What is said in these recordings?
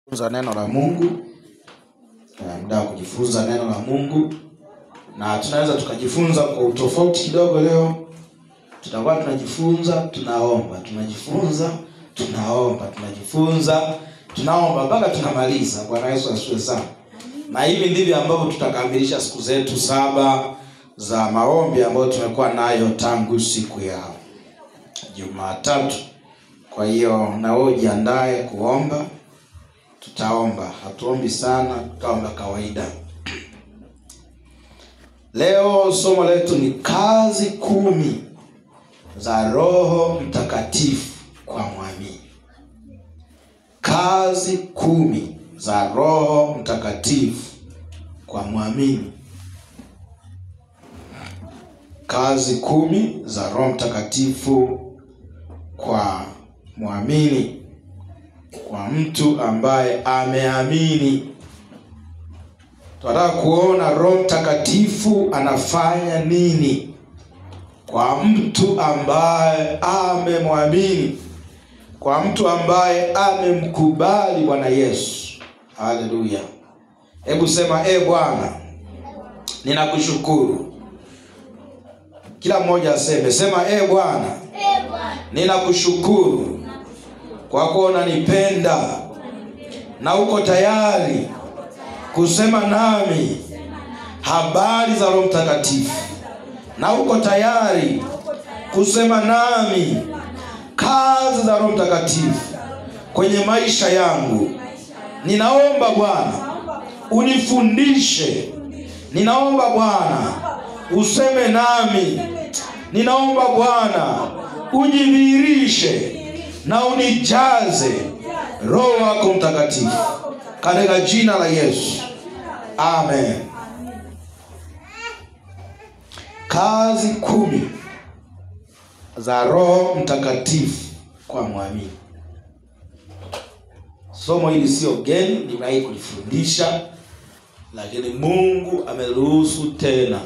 Kujifunza neno la Mungu, muda kujifunza neno la Mungu, na tunaweza tukajifunza kwa utofauti kidogo. Leo tutakuwa tunajifunza, tunaomba, tunajifunza, tunaomba, tunajifunza, tunaomba mpaka tunamaliza. Bwana Yesu asifiwe sana. Na hivi ndivyo ambavyo tutakamilisha siku zetu 7 za maombi ambayo tumekuwa nayo tangu siku ya Jumatatu. Kwa hiyo na wewe jiandae kuomba. Tutaomba, hatuombi sana, tutaomba kawaida. Leo somo letu ni kazi 10 za Roho Mtakatifu kwa mwamini. Kazi 10 za Roho Mtakatifu kwa mwamini. Kazi 10 za Roho Mtakatifu kwa mwamini. Kwa mtu ambaye ameamini. Tunataka kuona Roho Mtakatifu anafanya nini kwa mtu ambaye amemwamini, kwa mtu ambaye amemkubali Bwana Yesu. Haleluya. Hebu sema Bwana, ninakushukuru. Kila mmoja aseme, sema Bwana, ninakushukuru kwa kuwa unanipenda na uko tayari kusema nami habari za Roho Mtakatifu, na uko tayari kusema nami kazi za Roho Mtakatifu kwenye maisha yangu. Ninaomba Bwana unifundishe, ninaomba Bwana useme nami, ninaomba Bwana ujidhihirishe na unijaze Roho wako Mtakatifu katika jina la Yesu. Amen. Kazi 10 za Roho Mtakatifu kwa mwamini. Somo hili sio geni, nimewahi kulifundisha, lakini Mungu ameruhusu tena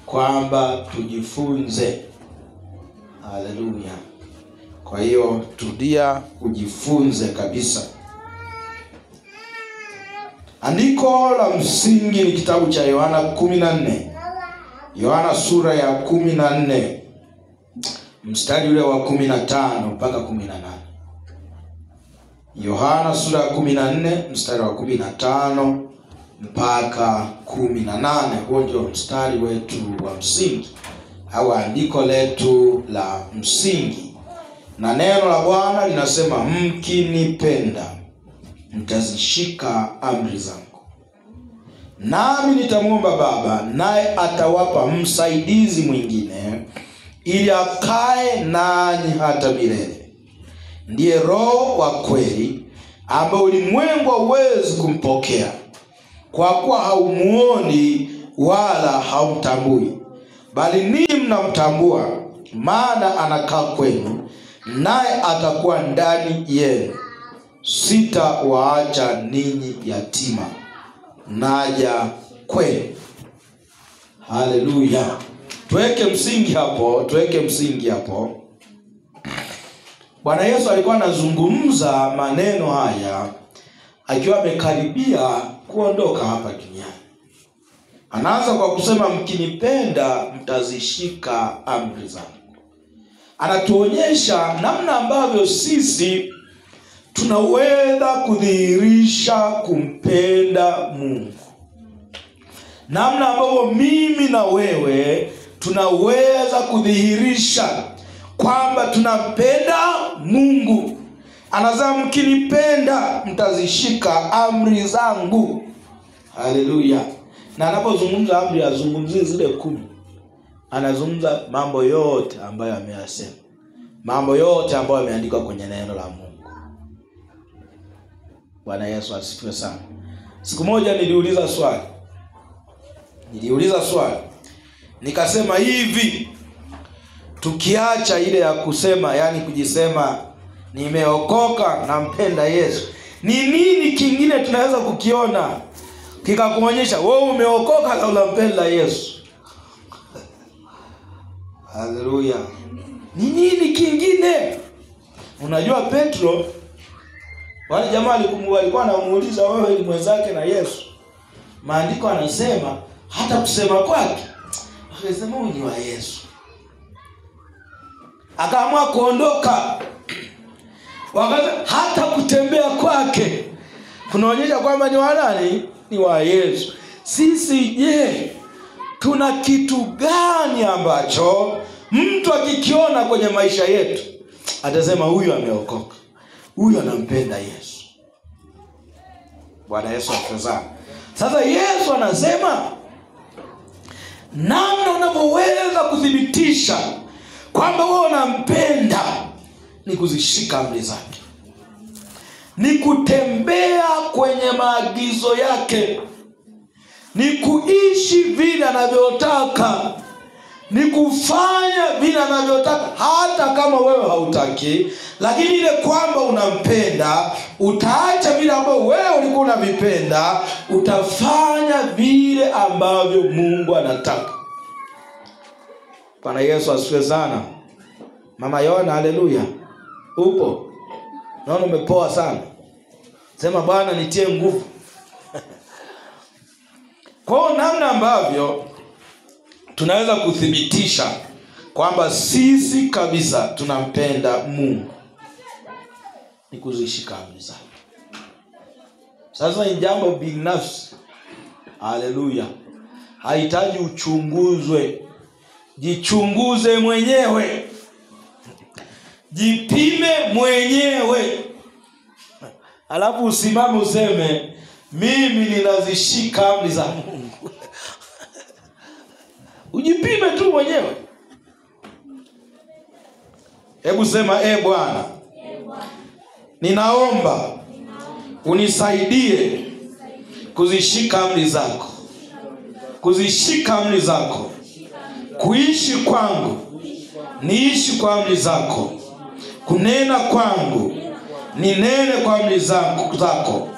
kwamba tujifunze. Haleluya. Kwa hiyo tudia ujifunze kabisa. Andiko la msingi ni kitabu cha Yohana 14. Yohana sura ya 14 mstari ule wa 15 mpaka 18. Yohana sura ya 14 mstari wa 15 mpaka 18. Huo ndio mstari wetu wa msingi au andiko letu la msingi. Na neno la Bwana linasema, mkinipenda mtazishika amri zangu. Nami nitamwomba Baba, naye atawapa msaidizi mwingine, ili akae nanyi hata milele. Ndiye Roho wa kweli, ambaye ulimwengu hauwezi kumpokea, kwa kuwa haumuoni wala haumtambui. Bali ninyi mnamtambua, maana anakaa kwenu, naye atakuwa ndani yenu. Sitawaacha ninyi yatima, naja kwenu. Haleluya. Tuweke msingi hapo, Bwana Yesu alikuwa anazungumza maneno haya akiwa amekaribia kuondoka hapa duniani. Anaanza kwa kusema, mkinipenda mtazishika amri zangu. Anatuonyesha namna ambavyo sisi tunaweza kudhihirisha kumpenda Mungu. Namna ambavyo mimi na wewe tunaweza kudhihirisha kwamba tunampenda Mungu. Anasema mkinipenda mtazishika amri zangu. Haleluya. Na anapozungumza amri azungumzie zile 10. Anazungumza mambo yote ambayo ameyasema, mambo yote ambayo yameandikwa kwenye neno la Mungu. Bwana Yesu asifiwe sana. Siku moja niliuliza swali. Nikasema hivi, tukiacha ile ya kusema, yani kujisema nimeokoka nampenda Yesu, ni nini kingine tunaweza kukiona kikakuonyesha wewe umeokoka na unampenda Yesu? Haleluya. Ni nini kingine? Unajua Petro Wale jamaa walikuwa wanamuuliza, wewe ni mwenzake na Yesu? Maandiko anasema hata kusema kwake akasema huyu ni wa Yesu. Akaamua kuondoka. Wakati hata kutembea kwake kunaonyesha kwamba ni wa nani? Ni wa Yesu. Sisi je, tuna kitu gani ambacho mtu akikiona kwenye maisha yetu atasema huyu ameokoka, huyu anampenda Yesu? Bwana Yesu asifiwe. Sasa Yesu anasema namna unavyoweza kuthibitisha kwamba wewe unampenda ni kuzishika amri zake, ni kutembea kwenye maagizo yake, ni kuishi vile anavyotaka, ni kufanya vile anavyotaka hata kama wewe hautaki. Lakini ile kwamba unampenda, utaacha vile ambavyo wewe ulikuwa unavipenda, utafanya vile ambavyo Mungu anataka. Bwana Yesu asifiwe sana. Mama Yona, haleluya. Upo? Naona umepoa sana. Sema Bwana nitie nguvu. Kwa namna ambavyo tunaweza kuthibitisha kwamba sisi kabisa tunampenda Mungu ni kuzishika amri zake. Sasa ni jambo binafsi. Haleluya. Haitaji uchunguzwe. Jichunguze mwenyewe. Jipime mwenyewe. Alafu usimame useme mimi ninazishika amri za Mungu. Ujipime tu mwenyewe. Hebu sema Bwana, ninaomba unisaidie kuzishika amri zako. Kuzishika amri zako. Kuishi kwangu niishi kwa amri zako. Kunena kwangu ninene kwa amri zako.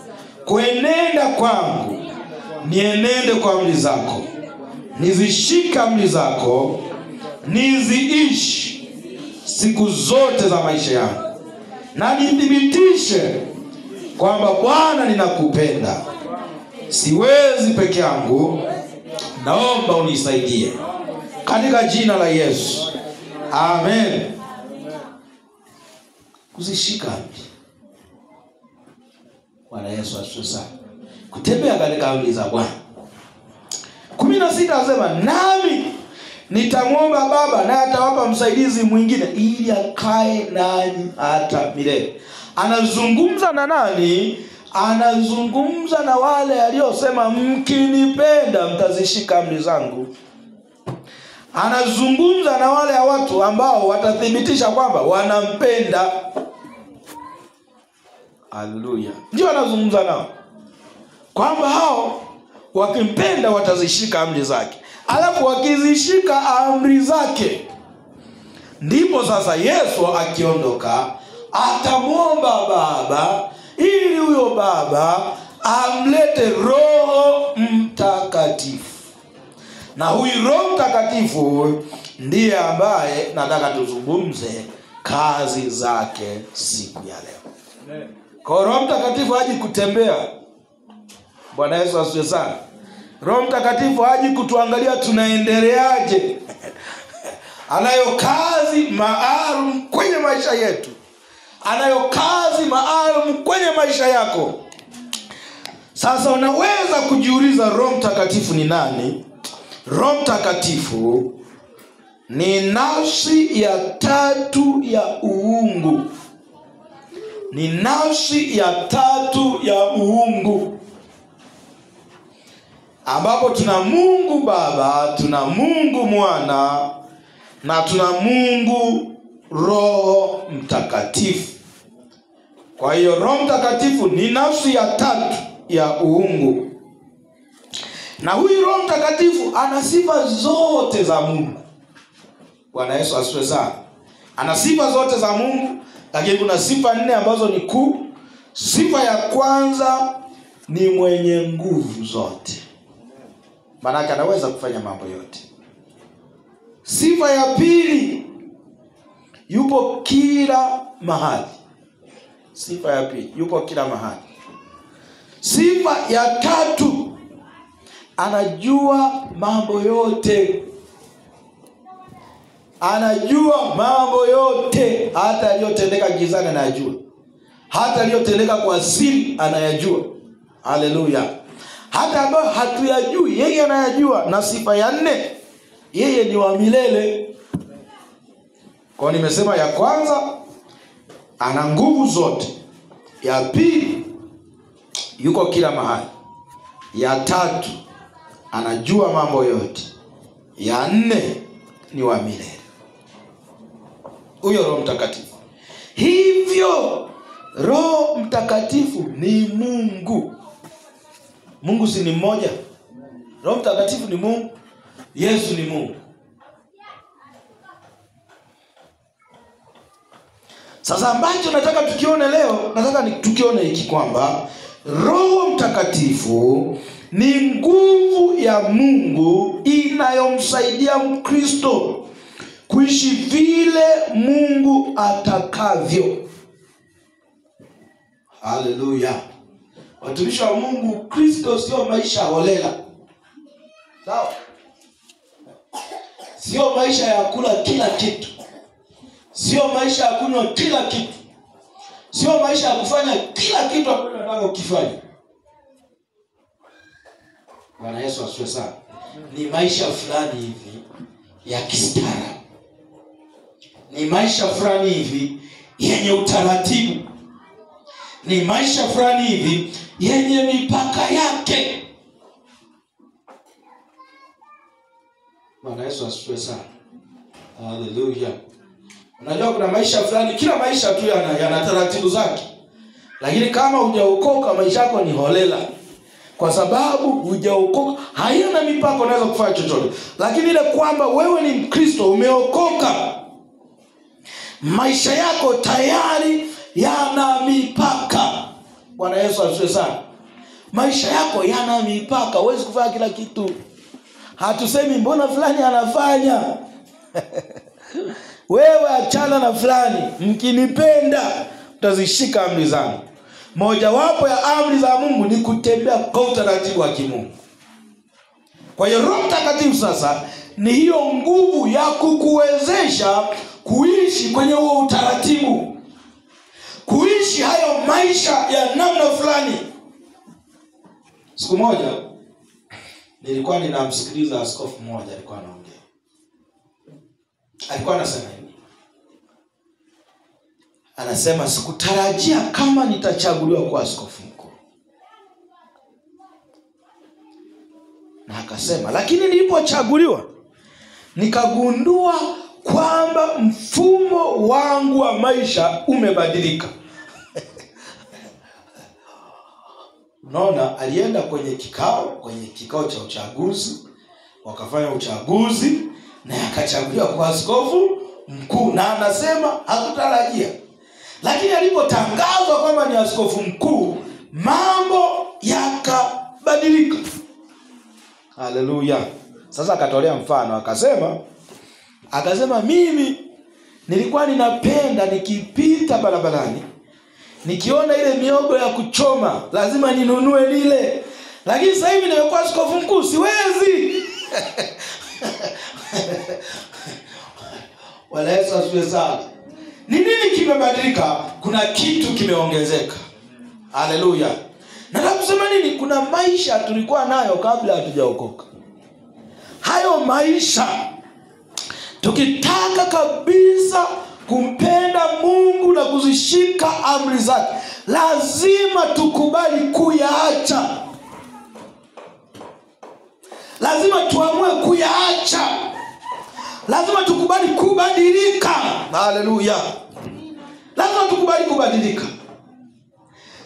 Kuenenda kwangu nienende kwa amri zako. Nizishike amri zako, niziishi siku zote za maisha yangu. Na nithibitishe kwamba Bwana ninakupenda. Siwezi peke yangu, naomba unisaidie. Katika jina la Yesu. Amen. Kuzishika amri. Bwana Yesu asifiwe sana. Kutembea katika amri za Bwana. 16 anasema nami nitamwomba Baba na atawapa msaidizi mwingine ili akae nanyi hata milele. Anazungumza na nani? Anazungumza na wale aliosema mkinipenda mtazishika amri zangu. Anazungumza na wale watu ambao watathibitisha kwamba wanampenda. Haleluya. Ndio anazungumza nao kwamba hao wakimpenda watazishika amri zake. Alafu wakizishika amri zake, ndipo sasa Yesu akiondoka atamwomba Baba ili huyo Baba amlete Roho Mtakatifu. Na huyu Roho Mtakatifu ndiye ambaye nataka tuzungumze kazi zake siku ya leo. Kwa Roho Mtakatifu haji kutembea. Bwana Yesu asifiwe sana. Roho Mtakatifu haji kutuangalia tunaendeleaje. Anayo kazi maalum kwenye maisha yetu. Anayo kazi maalum kwenye maisha yako. Sasa unaweza kujiuliza Roho Mtakatifu ni nani? Roho Mtakatifu ni nafsi ya tatu ya uungu. Ni nafsi ya tatu ya uungu. Ambapo tuna Mungu Baba, tuna Mungu Mwana na tuna Mungu Roho Mtakatifu. Kwa hiyo Roho Mtakatifu ni nafsi ya tatu ya uungu. Na huyu Roho Mtakatifu ana sifa zote za Mungu. Bwana Yesu asifiwe sana. Ana sifa zote za Mungu, lakini kuna sifa 4 ambazo ni kuu. Sifa ya kwanza ni mwenye nguvu zote. Maana anaweza kufanya mambo yote. Sifa ya pili, yupo kila mahali. Sifa ya pili, yupo kila mahali. Sifa ya tatu, anajua mambo yote. Anajua mambo yote, hata aliyotendeka gizani anayajua. Hata aliyotendeka kwa siri anayajua. Haleluya. Hata ambayo hatuyajui yeye anayajua. Na sifa ya nne, yeye ni wa milele. Kwa nimesema ya kwanza, ana nguvu zote. Ya pili, yuko kila mahali. Ya tatu, anajua mambo yote. Ya nne, ni wa milele. Huyo Roho Mtakatifu. Hivyo Roho Mtakatifu ni Mungu. Mungu si ni mmoja? Roho Mtakatifu ni Mungu. Yesu ni Mungu. Sasa ambacho nataka tukione leo, nataka tukione hiki kwamba Roho Mtakatifu ni nguvu ya Mungu inayomsaidia Mkristo kuishi vile Mungu atakavyo. Haleluya. Watumishi wa Mungu, Kristo sio maisha holela. Sawa? Sio maisha ya kula kila kitu. Sio maisha ya kunywa kila kitu. Sio maisha ya kufanya kila kitu ambacho unataka ukifanye. Bwana Yesu asifiwe sana. Ni maisha fulani hivi ya kistaarabu. Ni maisha fulani hivi yenye utaratibu. Ni maisha fulani hivi yenye mipaka yake. Bwana Yesu asifiwe sana. Haleluya. Unajua kuna maisha fulani, kila maisha tu yana taratibu zake. Lakini kama hujaokoka, maisha yako ni holela. Kwa sababu hujaokoka, hayana mipaka, unaweza kufanya chochote. Lakini ile kwamba wewe ni Mkristo, umeokoka, maisha yako tayari yana mipaka. Bwana Yesu asifiwe sana. Maisha yako yana mipaka, huwezi kufanya kila kitu. Hatusemi mbona fulani anafanya. Wewe achana na fulani, mkinipenda mtazishika amri zangu. Moja wapo ya amri za Mungu ni kutembea kwa utaratibu wa kimungu. Kwa hiyo Roho Mtakatifu sasa ni hiyo nguvu ya kukuwezesha kuishi kwenye huo utaratibu. Kuishi hayo maisha ya namna fulani. Siku moja nilikuwa ninamsikiliza askofu mmoja, alikuwa anaongea. Alikuwa anasema hivi. Anasema sikutarajia kama nitachaguliwa kuwa askofu mkuu. Na akasema lakini nilipochaguliwa nikagundua kwamba mfumo wangu wa maisha umebadilika. Unaona, alienda kwenye kikao cha uchaguzi, wakafanya uchaguzi na akachaguliwa kuwa askofu mkuu, na anasema hakutarajia. Lakini alipotangazwa kwamba ni askofu mkuu, mambo yakabadilika. Haleluya. Sasa akatolea mfano, akasema mimi nilikuwa ninapenda nikipita barabarani nikiona ile miogo ya kuchoma lazima ninunue lile. Lakini sasa hivi nimekuwa askofu mkuu, siwezi. Wala Yesu asifiwe sana. Ni nini kimebadilika? Kuna kitu kimeongezeka. Haleluya. Nataka kusema nini? Kuna maisha tulikuwa nayo kabla hatujaokoka. Hayo maisha, tukitaka kabisa kumpenda Mungu na kuzishika amri zake, lazima tukubali kuyaacha. Lazima tuamue kuyaacha. Lazima tukubali kubadilika. Haleluya. Lazima tukubali kubadilika.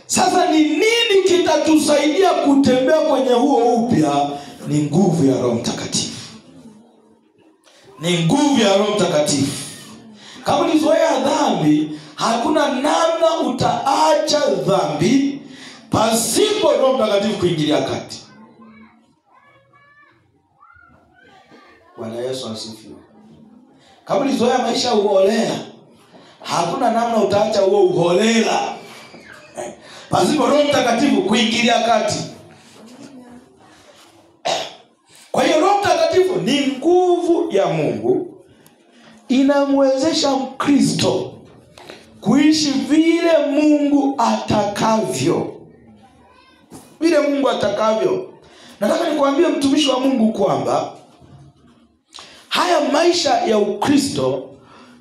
Sasa ni nini kitatusaidia kutembea kwenye huo upya? Ni nguvu ya Roho Mtakatifu. Ni nguvu ya Roho Mtakatifu. Kama ulizoea dhambi, hakuna namna utaacha dhambi pasipo Roho Mtakatifu kuingilia kati. Bwana Yesu asifiwe. Kama ulizoea maisha uholela, hakuna namna utaacha huo uholela pasipo Roho Mtakatifu kuingilia kati. Kwa hiyo Roho Mtakatifu ni nguvu ya Mungu, inamwezesha Mkristo kuishi vile Mungu atakavyo. Vile Mungu atakavyo. Nataka nikwambie mtumishi wa Mungu kwamba haya maisha ya Ukristo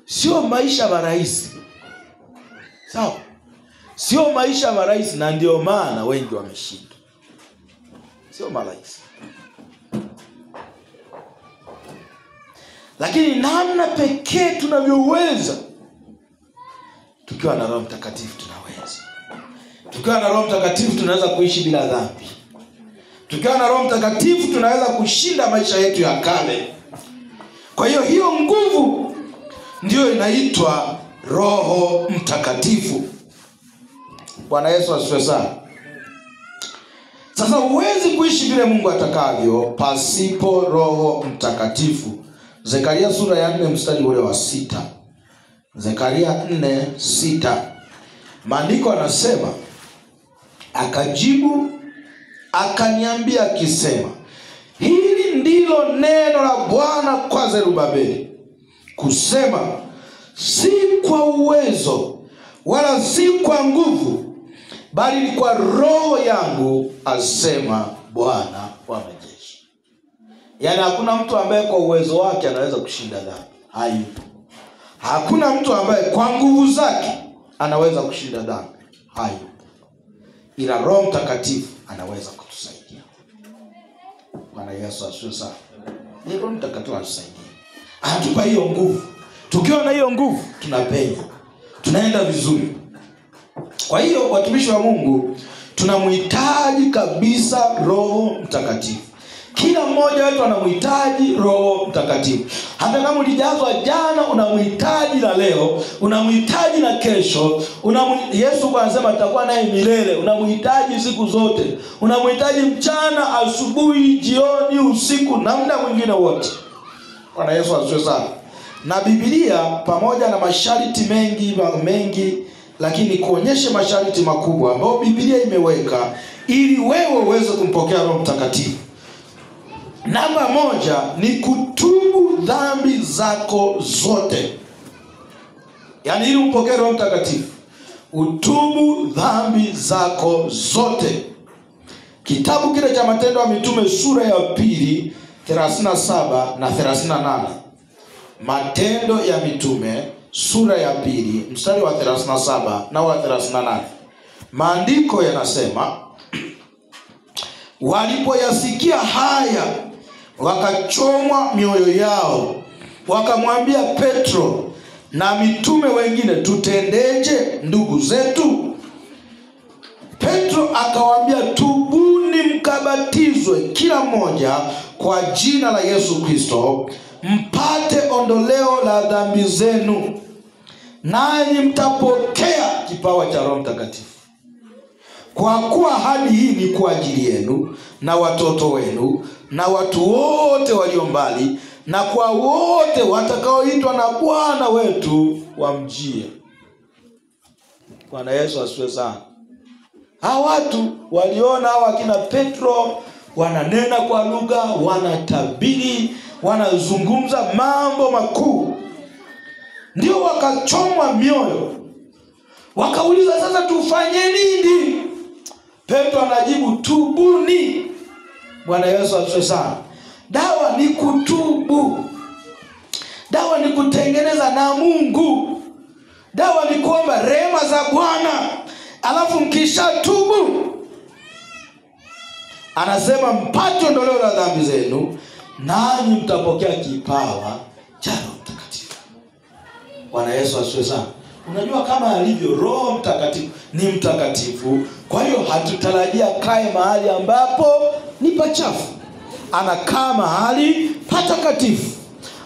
sio maisha marahisi. Sawa? Sio maisha marahisi, na ndio maana wengi wameshindwa. Sio marahisi. Lakini namna pekee tunavyoweza, tukiwa na Roho Mtakatifu tunaweza. Tukiwa na Roho Mtakatifu tunaweza kuishi bila dhambi. Tukiwa na Roho Mtakatifu tunaweza kushinda maisha yetu ya kale. Kwa hiyo hiyo nguvu ndio inaitwa Roho Mtakatifu. Bwana Yesu asifiwe sana. Sasa huwezi kuishi vile Mungu atakavyo pasipo Roho Mtakatifu. Zekaria sura ya 4 mstari ule wa 6. Zekaria 4:6. Maandiko yanasema, akajibu akaniambia akisema, hili ndilo neno la Bwana kwa Zerubabeli, kusema, si kwa uwezo wala si kwa nguvu, bali ni kwa Roho yangu, asema Bwana wa majeshi. Yaani hakuna mtu ambaye kwa uwezo wake anaweza kushinda dhambi. Hayupo. Hakuna mtu ambaye kwa nguvu zake anaweza kushinda dhambi. Hayupo. Ila Roho Mtakatifu anaweza kutusaidia. Bwana Yesu asifiwe sana. Ni Roho Mtakatifu anatusaidia. Anatupa hiyo nguvu. Tukiwa na hiyo nguvu tunapenya. Tunaenda vizuri. Kwa hiyo watumishi wa Mungu tunamhitaji kabisa Roho Mtakatifu. Kila mmoja wetu anamhitaji Roho Mtakatifu. Hata kama ulijazwa jana, unamhitaji na leo, unamhitaji na kesho. Yesu anasema tutakuwa naye milele. Unamhitaji siku zote. Unamhitaji mchana, asubuhi, jioni, usiku na muda mwingine wote. Bwana Yesu asifiwe sana. Na Biblia pamoja na masharti mengi, lakini kuonyesha masharti makubwa ambayo Biblia imeweka ili wewe uweze kumpokea Roho Mtakatifu. Namba 1 ni kutubu dhambi zako zote. Yaani ili umpokee Roho Mtakatifu, utubu dhambi zako zote. Kitabu kile cha Matendo ya Mitume sura ya 2 37 na 38. Matendo ya Mitume sura ya 2 mstari wa 37 na wa 38. Maandiko yanasema, walipoyasikia haya wakachomwa mioyo yao, wakamwambia Petro na mitume wengine, tutendeje ndugu zetu? Petro akawaambia, tubuni mkabatizwe kila mmoja kwa jina la Yesu Kristo, mpate ondoleo la dhambi zenu, nanyi mtapokea kipawa cha Roho Mtakatifu. Kwa kuwa ahadi hii ni kwa ajili yenu na watoto wenu na watu wote walio mbali, na kwa wote watakaoitwa na Bwana wetu wamjie. Bwana Yesu asifiwe sana. Hawa watu waliona hawa kina Petro wananena kwa lugha, wanatabiri, wanazungumza mambo makuu. Ndio wakachomwa mioyo. Wakauliza, sasa tufanye nini? Petro anajibu, tubuni. Bwana Yesu asifiwe sana. Dawa ni kutubu. Dawa ni kutengeneza na Mungu. Dawa ni kuomba rehema za Bwana. Alafu mkisha tubu, anasema mpate ondoleo la dhambi zenu, nanyi mtapokea kipawa cha Roho Mtakatifu. Bwana Yesu asifiwe sana. Unajua kama alivyo Roho Mtakatifu ni mtakatifu, kwa hiyo hatutarajia kae mahali ambapo ni pachafu. Anakaa mahali patakatifu.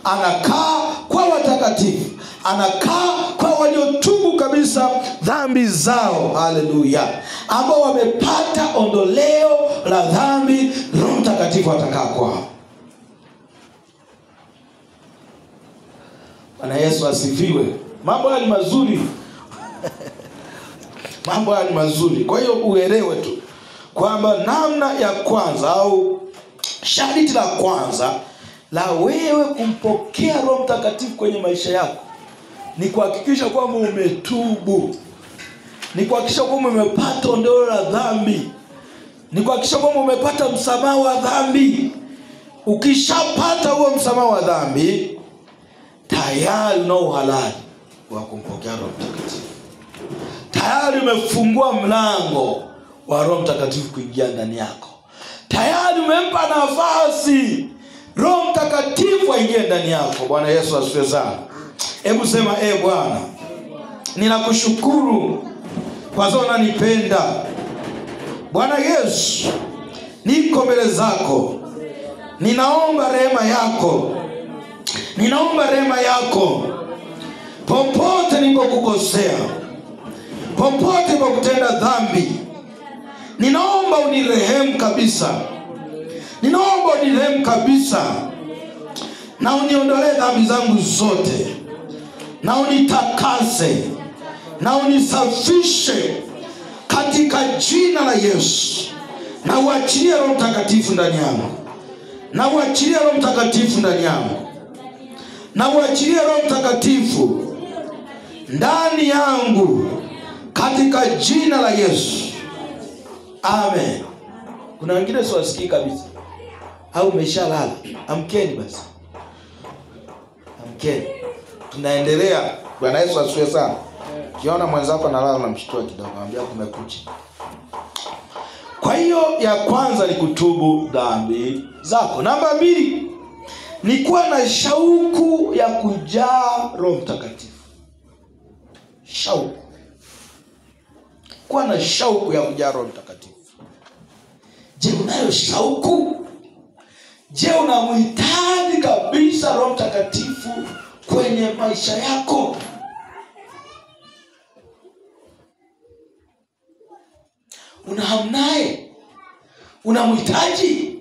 Anakaa kwa watakatifu. Anakaa kwa waliotubu kabisa dhambi zao. Haleluya. Ambao wamepata ondoleo la dhambi, Roho Mtakatifu atakaa kwao. Bwana Yesu asifiwe. Mambo haya ni mazuri. Mambo haya ni mazuri. Kwa hiyo uelewe tu kwamba namna ya kwanza au sharti la kwanza la wewe kumpokea Roho Mtakatifu kwenye maisha yako ni kuhakikisha kwamba umetubu. Ni kuhakikisha kwamba umepata ondoleo la dhambi. Ni kuhakikisha kwamba umepata msamaha wa dhambi. Ukishapata huo msamaha wa dhambi, tayari una uhalali wa kumpokea Roho Mtakatifu. Tayari umefungua mlango wa Roho Mtakatifu kuingia ndani yako. Tayari umempa nafasi Roho Mtakatifu aingie ndani yako. Bwana Yesu asifiwe sana. Hebu sema, Bwana, ninakushukuru kwa sababu unanipenda. Bwana Yesu, niko mbele zako. Ninaomba rehema yako. Ninaomba rehema yako. Popote nilipokukosea, popote nilipokutenda dhambi, ninaomba unirehemu kabisa. Ninaomba unirehemu kabisa. Na uniondolee dhambi zangu zote. Na unitakase. Na unisafishe katika jina la Yesu. Na uachilie Roho Mtakatifu ndani yangu. Na uachilie Roho Mtakatifu ndani yangu. Na uachilie Roho Mtakatifu ndani yangu katika jina la Yesu. Amen. Kuna wengine siwasikii kabisa. Au umeshalala? Amkeni basi. Amkeni. Tunaendelea. Bwana Yesu asifiwe sana. Ukiona mwenzako analala na mshtua kidogo, mwambie kumekucha. Kwa hiyo ya kwanza ni kutubu dhambi zako. Namba 2 ni kuwa na shauku ya kujaa Roho Mtakatifu. Shauku. Kuwa na shauku ya kujaa Roho Mtakatifu. Je, unayo shauku? Je, unamhitaji kabisa Roho Mtakatifu kwenye maisha yako? Unahamnaye? Unamhitaji?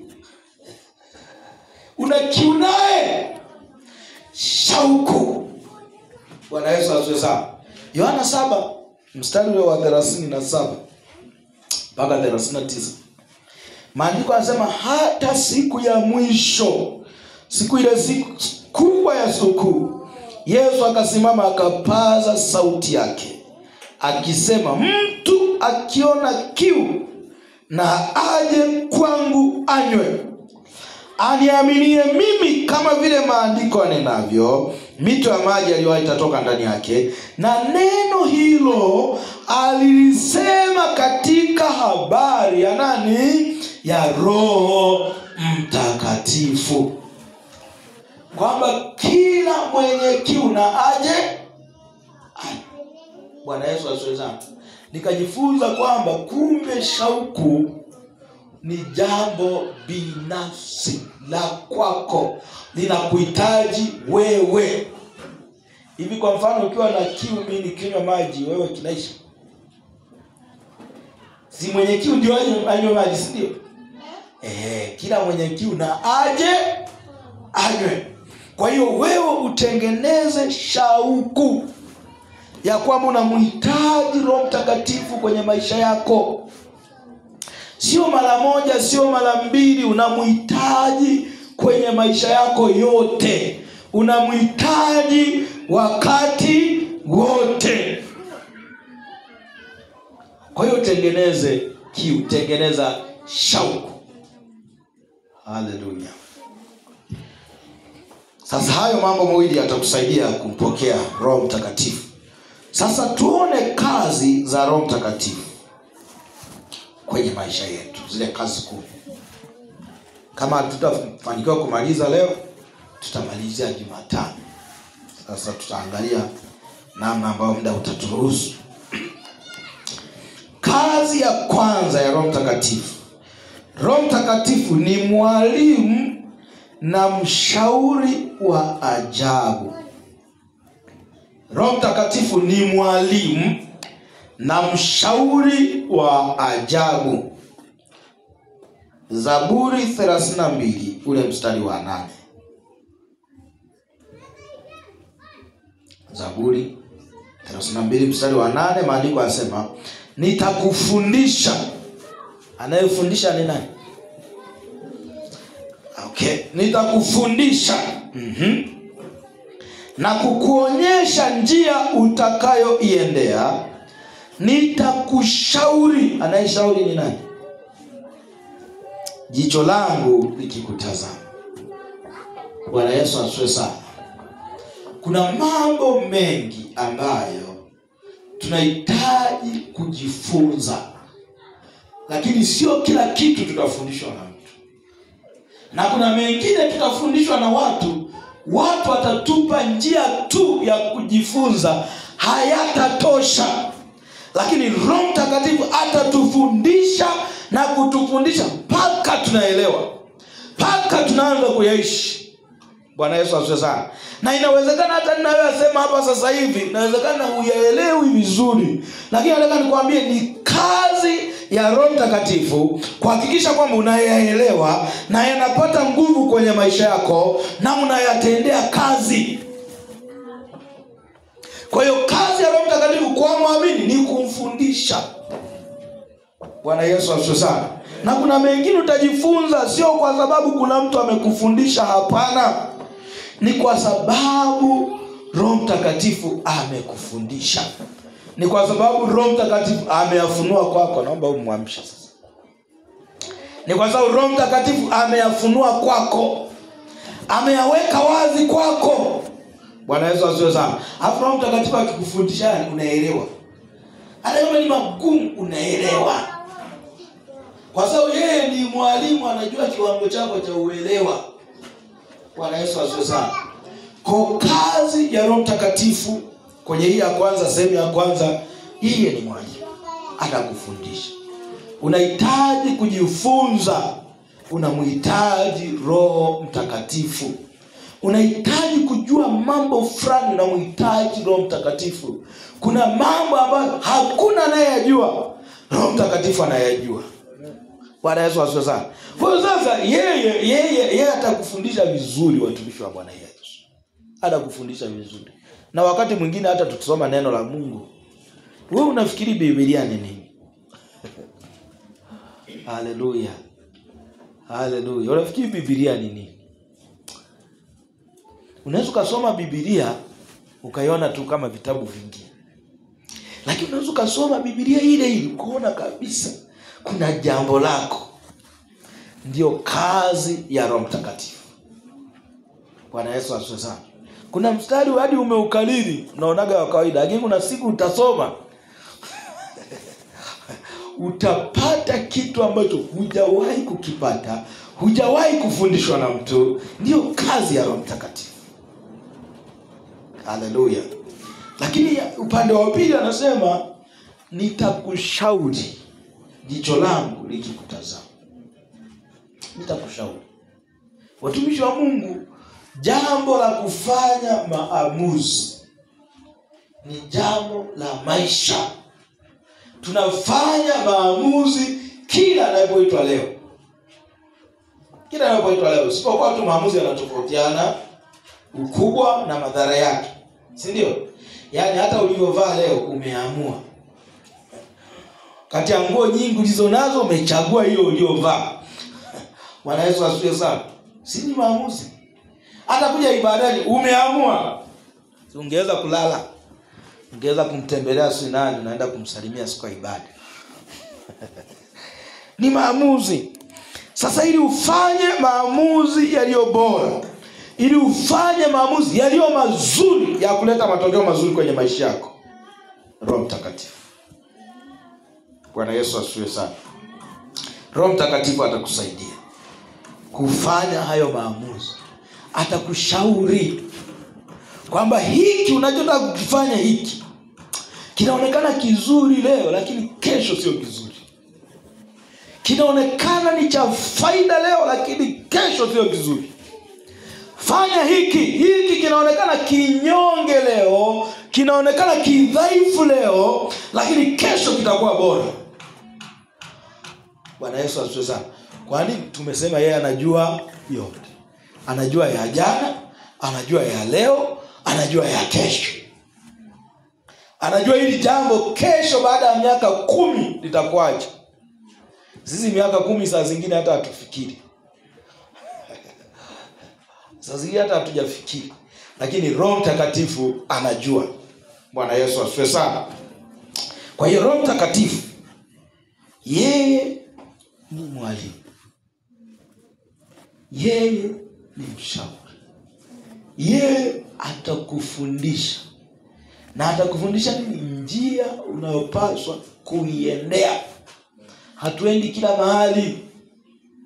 Unakiu naye? Shauku. Bwana Yesu asifiwe sana. Yohana 7 mstari wa 37 mpaka 39. Maandiko yanasema hata siku ya mwisho, siku ile siku kubwa ya sikukuu, Yesu akasimama akapaza sauti yake akisema, mtu akiona kiu na aje kwangu anywe. Aniaminie mimi, kama vile maandiko yanenavyo, mito ya maji yaliyowahi itatoka ndani yake. Na neno hilo alilisema katika habari ya nani? Ya Roho Mtakatifu, kwamba kila mwenye kiu na aje. Bwana Yesu asifiwe sana. Nikajifunza kwamba kumbe shauku ni jambo binafsi la kwako, linakuhitaji wewe. Hivi kwa mfano, ukiwa na kiu, mimi nikinywa maji, wewe kinaisha? Si mwenye kiu ndio anywe maji, si ndio? Kila mwenye kiu na aje anywe. Kwa hiyo wewe utengeneze shauku ya kwamba unamhitaji Roho Mtakatifu kwenye maisha yako. Sio mara moja, sio mara mbili, unamhitaji kwenye maisha yako yote. Unamhitaji wakati wote. Kwa hiyo tengeneze kiu, tengeneza shauku. Haleluya. Sasa hayo mambo mawili yatakusaidia kumpokea Roho Mtakatifu. Sasa tuone kazi za Roho Mtakatifu kwenye maisha yetu, zile kazi kuu. Kama tutafanikiwa kumaliza leo, tutamalizia Jumatano. Sasa tutaangalia namna ambayo muda utaturuhusu. Kazi ya kwanza ya Roho Mtakatifu. Roho Mtakatifu ni mwalimu na mshauri wa ajabu. Roho Mtakatifu ni mwalimu na mshauri wa ajabu. Zaburi 32 ule mstari wa 8. Zaburi 32 mstari wa 8, maandiko yanasema, Nitakufundisha. Anayefundisha ni nani? Okay, nitakufundisha na kukuonyesha njia utakayoiendea. Nitakushauri. Anayeshauri ni nani? Jicho langu likikutazama. Bwana Yesu asifiwe sana. Kuna mambo mengi ambayo tunahitaji kujifunza, lakini sio kila kitu tutafundishwa na mtu. Na kuna mengine tutafundishwa na watu watatupa njia tu ya kujifunza, hayatatosha. Lakini Roho Mtakatifu atatufundisha na kutufundisha mpaka tunaelewa, mpaka tunaanza kuyaishi. Bwana Yesu asifiwe sana. Na inawezekana hata ninayosema hapa sasa hivi, inawezekana huyaelewi vizuri, lakini nataka nikwambie ni kazi ya Roho Mtakatifu kuhakikisha kwamba unayaelewa na yanapata nguvu kwenye maisha yako na unayatendea kazi. Kwa hiyo kazi ya Roho Mtakatifu kwa muamini ni kumfundisha. Bwana Yesu asifiwe sana. Na kuna mengine utajifunza sio kwa sababu kuna mtu amekufundisha, hapana. Ni kwa sababu Roho Mtakatifu amekufundisha. Ni kwa sababu Roho Mtakatifu ameyafunua kwako. Naomba umwamshe sasa. Ni kwa sababu Roho Mtakatifu ameyafunua kwako, ameyaweka wazi kwako. Bwana Yesu asifiwe sana. Hapo Roho Mtakatifu akikufundisha unaelewa. Hata kama ni magumu unaelewa. Kwa sababu yeye ni mwalimu, anajua kiwango chako cha uelewa. Bwana Yesu asifiwe sana. Kwa kazi ya Roho Mtakatifu kwenye hii ya kwanza, sehemu ya kwanza, yeye ni mwalimu, atakufundisha. Unahitaji kujifunza, unamhitaji Roho Mtakatifu. Unahitaji kujua mambo fulani, unamhitaji Roho Mtakatifu. Kuna mambo ambayo hakuna anayejua, Roho Mtakatifu anayajua. Bwana Yesu asifiwe sana. Kwa sasa yeye atakufundisha vizuri, watumishi wa Bwana Yesu. Atakufundisha vizuri. Na wakati mwingine hata tukisoma neno la Mungu, wewe unafikiri Biblia ni nini? Haleluya. Haleluya. Unafikiri Biblia ni nini? Unaweza kusoma Biblia ukaiona tu kama vitabu vingi. Lakini unaweza kusoma Biblia ile ile kuona kabisa kuna jambo lako. Ndio kazi ya Roho Mtakatifu. Bwana Yesu asifiwe sana. Kuna mstari hadi umeukalili, unaonaga wa kawaida, lakini kuna siku utasoma utapata kitu ambacho hujawahi kukipata, hujawahi kufundishwa na mtu. Ndio kazi ya Roho Mtakatifu. Haleluya. Lakini upande wa pili anasema nitakushauri, jicho langu likikutazama. Nitakushauri. Watumishi wa Mungu, jambo la kufanya maamuzi ni jambo la maisha. Tunafanya maamuzi kila anapoitwa leo. Kila anapoitwa leo. Sipokuwa tu maamuzi yanatofautiana ukubwa na madhara yake. Si ndio? Yaani hata ulivyovaa leo umeamua. Kati ya nguo nyingi ulizonazo umechagua hiyo uliyovaa. Bwana Yesu asifiwe sana. Si ni maamuzi? Hata kuja ibadani umeamua. Si ungeweza kulala. Ungeweza kumtembelea sinani, unaenda kumsalimia siku ya ibada. Ni maamuzi. Sasa ili ufanye maamuzi yaliyo bora, ili ufanye maamuzi yaliyo mazuri ya kuleta matokeo mazuri kwenye maisha yako, Roho Mtakatifu. Bwana Yesu asifiwe sana. Roho Mtakatifu atakusaidia kufanya hayo maamuzi. Atakushauri kwamba hiki unachotaka kukifanya hiki kinaonekana kizuri leo, lakini kesho sio kizuri. Kinaonekana ni cha faida leo, lakini kesho sio kizuri. Fanya hiki kinaonekana kinyonge leo, kinaonekana kidhaifu leo, lakini kesho kitakuwa bora. Bwana Yesu asifiwe sana. Kwani tumesema yeye anajua yote. Anajua ya jana, anajua ya leo, anajua ya kesho. Anajua hili jambo kesho baada ya miaka 10 litakuaje. Sisi miaka 10 saa zingine hata hatufikiri. Saa zingine hata hatujafikiri. Lakini Roho Mtakatifu anajua. Bwana Yesu asifiwe sana. Kwa hiyo Roho Mtakatifu yeye ni mwalimu. Yeye ni mshauri. Yeye atakufundisha. Na atakufundisha nini? Njia unayopaswa kuiendea. Hatuendi kila mahali.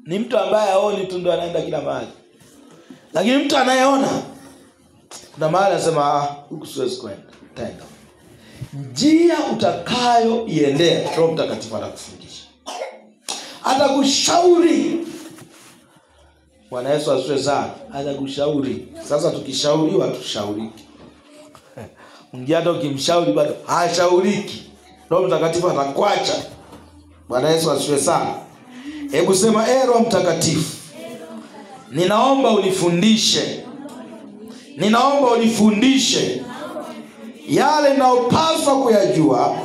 Ni mtu ambaye haoni tu ndo anaenda kila mahali. Lakini mtu anayeona, kuna mahali anasema huku siwezi kwenda, taenda. Njia utakayo iendea, Roho Mtakatifu atakufundisha. Atakushauri. Bwana Yesu asifiwe sana. Atakushauri. Sasa tukishauriwa tushauriki. Mwingine hata ukimshauri bado hashauriki. Roho Mtakatifu atakuacha. Bwana Yesu asifiwe sana. Hebu sema, Roho Mtakatifu, ninaomba unifundishe. Ninaomba unifundishe yale ninayopaswa kuyajua,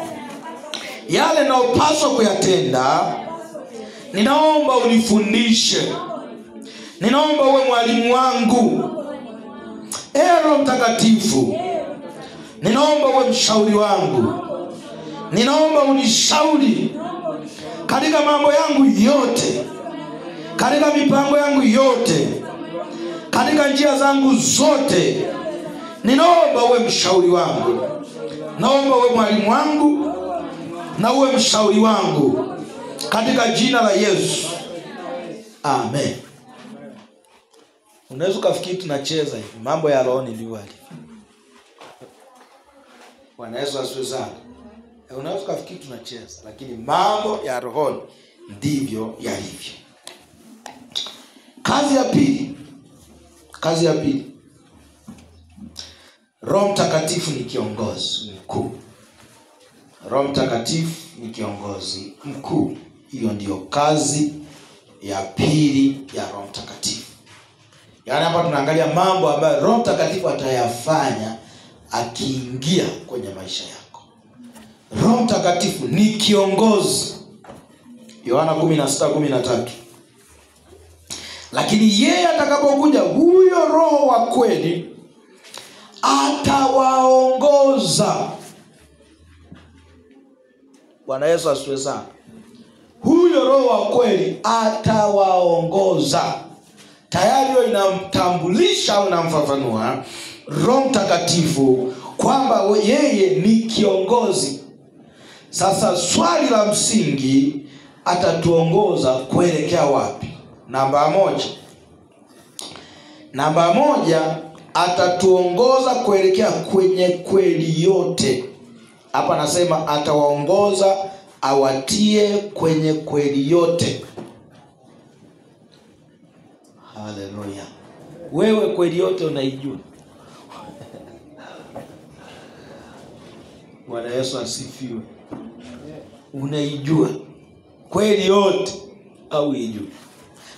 yale ninayopaswa kuyatenda. Ninaomba unifundishe. Ninaomba uwe mwalimu wangu. Roho Mtakatifu, ninaomba uwe mshauri wangu. Ninaomba unishauri katika mambo yangu yote, katika mipango yangu yote, katika njia zangu zote. Ninaomba uwe mshauri wangu. Naomba uwe mwalimu wangu na uwe mshauri wangu katika jina la Yesu. Amen. Unaweza kufikiri tunacheza hivi. Mambo ya roho ndivyo yalivyo. Bwana Yesu asifiwe sana. Unaweza kufikiri tunacheza, lakini mambo ya roho ndivyo yalivyo. Kazi ya pili. Roho Mtakatifu ni kiongozi mkuu. Roho Mtakatifu ni kiongozi mkuu. Hiyo ndiyo kazi ya pili ya Roho Mtakatifu. Yaani hapa tunaangalia mambo ambayo Roho Mtakatifu atayafanya akiingia kwenye maisha yako. Roho Mtakatifu ni kiongozi. Yohana 16:13. Lakini yeye atakapokuja, huyo Roho wa kweli, atawaongoza. Bwana Yesu asifiwe sana. Huyo Roho wa kweli atawaongoza. Tayari hiyo inamtambulisha au inamfafanua Roho Mtakatifu kwamba yeye ni kiongozi. Sasa swali la msingi, atatuongoza kuelekea wapi? Namba moja, atatuongoza kuelekea kwenye kweli yote. Hapa nasema atawaongoza awatie kwenye kweli yote. Haleluya. Wewe kweli yote unaijua? Bwana Yesu asifiwe. Unaijua kweli yote au uijui?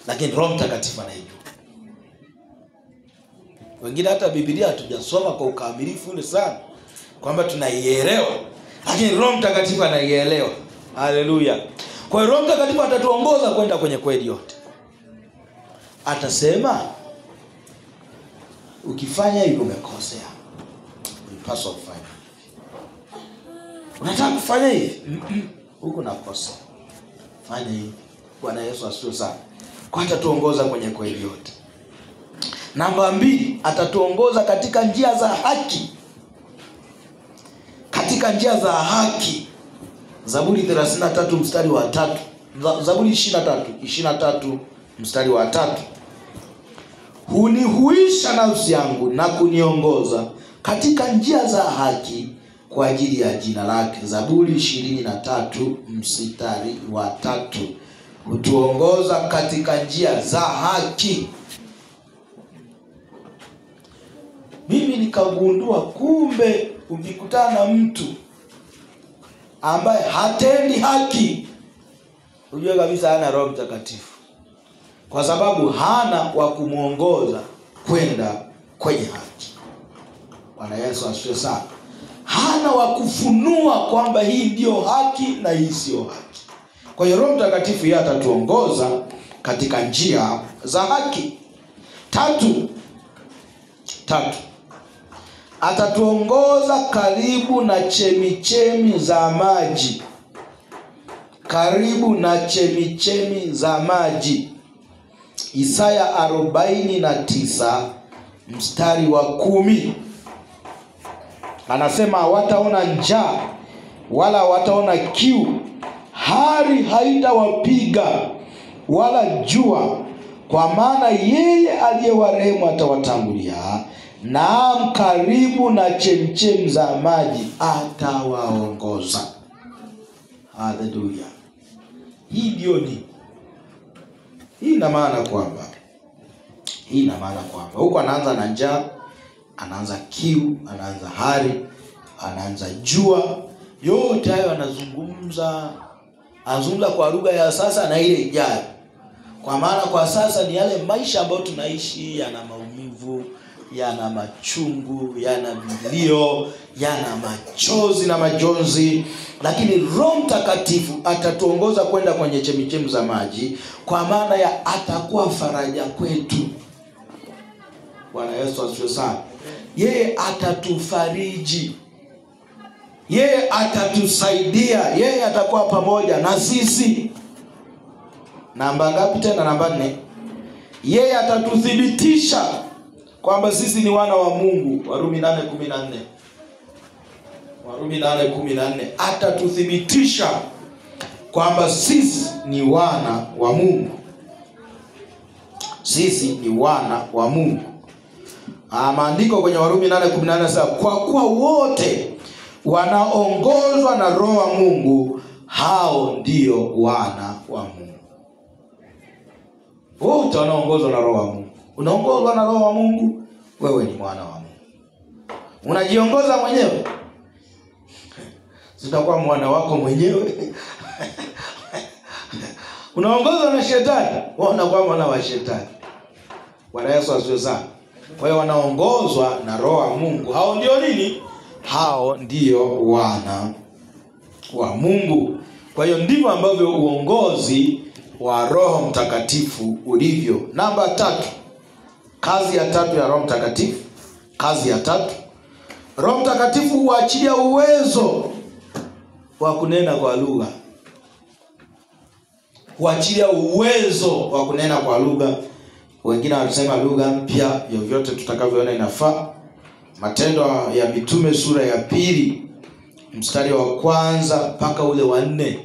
Lakini Roho Mtakatifu anaijua. Wengine hata Biblia hatujasoma kwa ukamilifu ule sana kwamba tunaielewa, lakini Roho Mtakatifu anaielewa. Haleluya. Kwa hiyo Roho Mtakatifu atatuongoza kwenda kwenye kweli yote. Atasema ukifanya hivyo umekosea. Unapaswa kufanya. Unataka kufanya hivi? Huko nakosa. Fanya hivi. Bwana Yesu asifiwe sana. Kwa atatuongoza kwenye kweli yote. Namba 2, atatuongoza katika njia za haki. Katika njia za haki. Zaburi 33 mstari wa 3. Zaburi 23 mstari wa 3. Hunihuisha nafsi yangu na kuniongoza katika njia za haki kwa ajili ya jina lake. Zaburi 23 mstari wa 3. Hutuongoza katika njia za haki. Mimi nikagundua kumbe ukikutana na mtu ambaye hatendi haki, ujue kabisa hana Roho Mtakatifu. Kwa sababu hana wa kumuongoza kwenda kwenye haki. Bwana Yesu asifiwe sana. hana wa kufunua kwamba hii ndio haki na hii sio haki. Kwa hiyo Roho Mtakatifu yeye atatuongoza katika njia za haki. Tatu, atatuongoza karibu na chemichemi za maji. Karibu na chemichemi za maji. Isaya 49 mstari wa 10. Anasema hawataona njaa wala hawataona kiu, hari haitawapiga wala jua, kwa maana yeye aliyewarehemu atawatangulia, naam, karibu na chemchem za maji atawaongoza. Haleluya. Hii ndio ni. Hii ina maana kwamba huko anaanza na njaa, anaanza kiu, anaanza hari, anaanza jua. Yote hayo anazungumza kwa lugha ya sasa na ile ijayo. Kwa maana kwa sasa ni yale maisha ambayo tunaishi, yana maumivu, yana machungu, yana vilio, yana machozi na majonzi. Lakini Roho Mtakatifu atatuongoza kwenda kwenye chemichemi za maji, kwa maana ya atakuwa faraja kwetu. Bwana Yesu asifiwe sana. Yeye atatufariji, yeye atatusaidia, yeye atakuwa pamoja na sisi. Namba ngapi tena? Namba 4. Yeye atatuthibitisha kwamba sisi ni wana wa Mungu. Warumi 8:14. Atatuthibitisha kwamba sisi ni wana wa Mungu. Sisi ni wana wa Mungu. Maandiko kwenye Warumi 8:14 sasa, kwa kuwa wote wanaongozwa na Roho wa Mungu, hao ndio wana wa Mungu. Wote wanaongozwa na Roho wa Mungu. Unaongozwa na Roho wa Mungu, wewe ni mwana wa Mungu. Unajiongoza mwenyewe, sitakuwa mwana wako mwenyewe. Unaongozwa na shetani, wewe unakuwa mwana wa shetani. Bwana Yesu asifiwe sana. Kwa hiyo wanaongozwa na Roho wa Mungu, hao ndio nini? Hao ndio wana wa Mungu. Kwa hiyo ndivyo ambavyo uongozi wa Roho Mtakatifu ulivyo. Namba 3. Kazi ya 3 ya Roho Mtakatifu. Kazi ya 3. Roho Mtakatifu huachilia uwezo wa kunena kwa lugha. Huachilia uwezo wa kunena kwa lugha. Wengine wanasema lugha mpya, vyovyote tutakavyoona inafaa. Matendo ya Mitume sura ya 2 mstari wa 1 mpaka ule wa 4.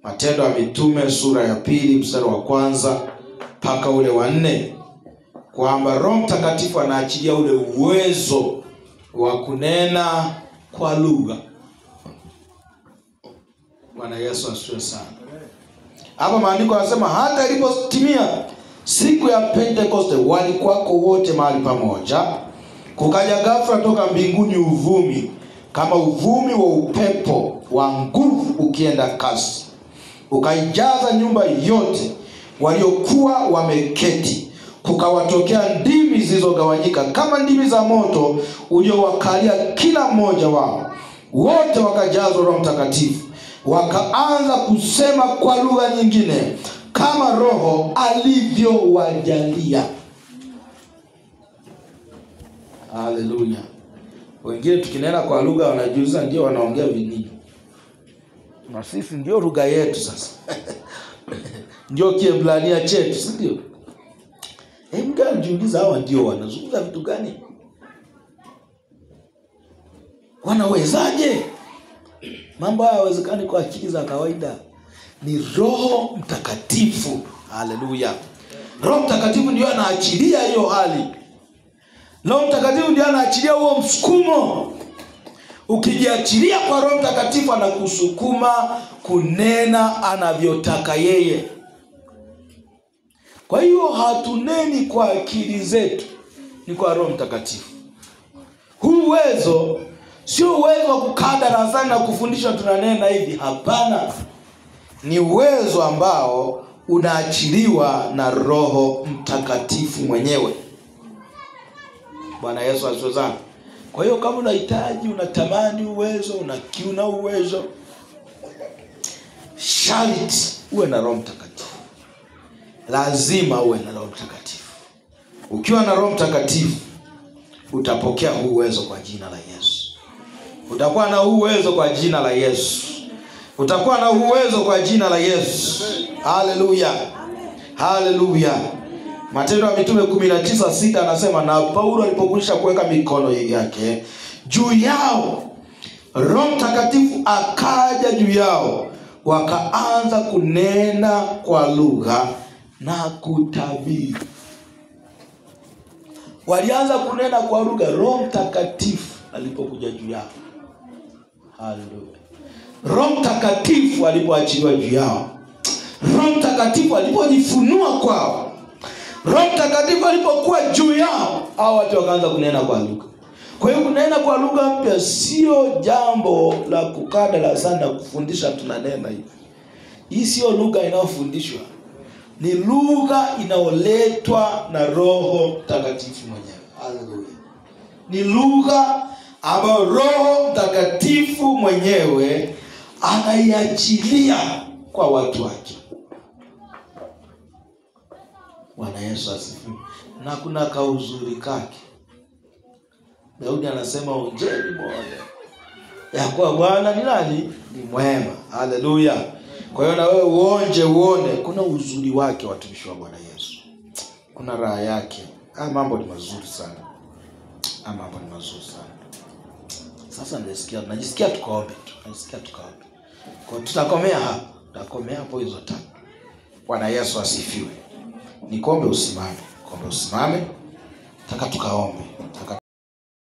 Matendo ya Mitume sura ya 2 mstari wa 1 mpaka ule wa 4, kwamba Roho Mtakatifu anaachilia ule uwezo wa kunena kwa lugha. Bwana Yesu asifiwe sana. Hapa maandiko yanasema hata ilipotimia siku ya Pentekoste walikuwako wote mahali pamoja, kukaja ghafla toka mbinguni uvumi kama uvumi wa upepo wa nguvu ukienda kasi, ukaijaza nyumba yote waliokuwa wameketi. Kukawatokea ndimi zilizogawanyika kama ndimi za moto uliowakalia kila mmoja wao. Wote wakajazwa Roho Mtakatifu, wakaanza kusema kwa lugha nyingine kama Roho alivyowajalia. Haleluya. Wengine tukinena kwa lugha wanajiuliza ndio wanaongea nini? Na sisi ndio lugha yetu sasa. Ndio Kiebrania chetu, si ndio? Mkajiuliza hawa ndio wanazungumza vitu gani? Wanawezaje? Mambo haya hayawezekani kwa akili za kawaida. Ni Roho Mtakatifu. Haleluya. Roho Mtakatifu ndio anaachilia hiyo hali. Roho Mtakatifu ndio anaachilia huo msukumo. Ukijiachilia kwa Roho Mtakatifu, anakusukuma kunena anavyotaka yeye. Kwa hiyo hatuneni kwa akili zetu, ni kwa Roho Mtakatifu. Huu uwezo sio uwezo wa kukaa darasani na kufundishwa tunanena hivi. Hapana. Ni uwezo ambao unaachiliwa na Roho Mtakatifu mwenyewe. Bwana Yesu asifiwe sana. Kwa hiyo kama unahitaji, unatamani uwezo, una kiu na uwezo, sharti uwe na Roho Mtakatifu. Lazima uwe na Roho Mtakatifu. Ukiwa na Roho Mtakatifu utapokea huu uwezo kwa jina la Yesu. Utakuwa na huu uwezo kwa jina la Yesu. Utakuwa na huu uwezo kwa jina la Yesu. Haleluya. Haleluya. Matendo ya Mitume 19:6 anasema, na Paulo alipokwisha kuweka mikono yake juu yao, Roho Mtakatifu akaja juu yao, wakaanza kunena kwa lugha na kutabiri. Walianza kunena kwa lugha Roho Mtakatifu alipokuja juu yao. Haleluya. Roho Mtakatifu alipoachiliwa juu yao, Roho Mtakatifu alipojifunua kwao, Roho Mtakatifu alipokuwa juu yao, hao watu wakaanza kunena kwa lugha. Kwa hiyo kunena kwa lugha mpya sio jambo la kukaa darasani na kufundisha tunanena hivi. Hii sio lugha inayofundishwa. Ni lugha inayoletwa na Roho Mtakatifu mwenyewe. Haleluya. Ni lugha ambayo Roho Mtakatifu mwenyewe anaiachilia kwa watu wake. Bwana Yesu asifiwe. Na kuna kauzuri kake. Daudi anasema onjeni moyo ya kuwa Bwana ni nani? Ni mwema. Haleluya. Kwa hiyo na wewe uonje, uone kuna uzuri wake, watumishi wa Bwana Yesu. Kuna raha yake. Mambo ni mazuri sana. Mambo ni mazuri sana. Sasa najisikia tukaombe tu. Kwa tutakomea hapa. Tutakomea hapo hizo tatu. Bwana Yesu asifiwe. Nikombe usimame. Nataka tukaombe.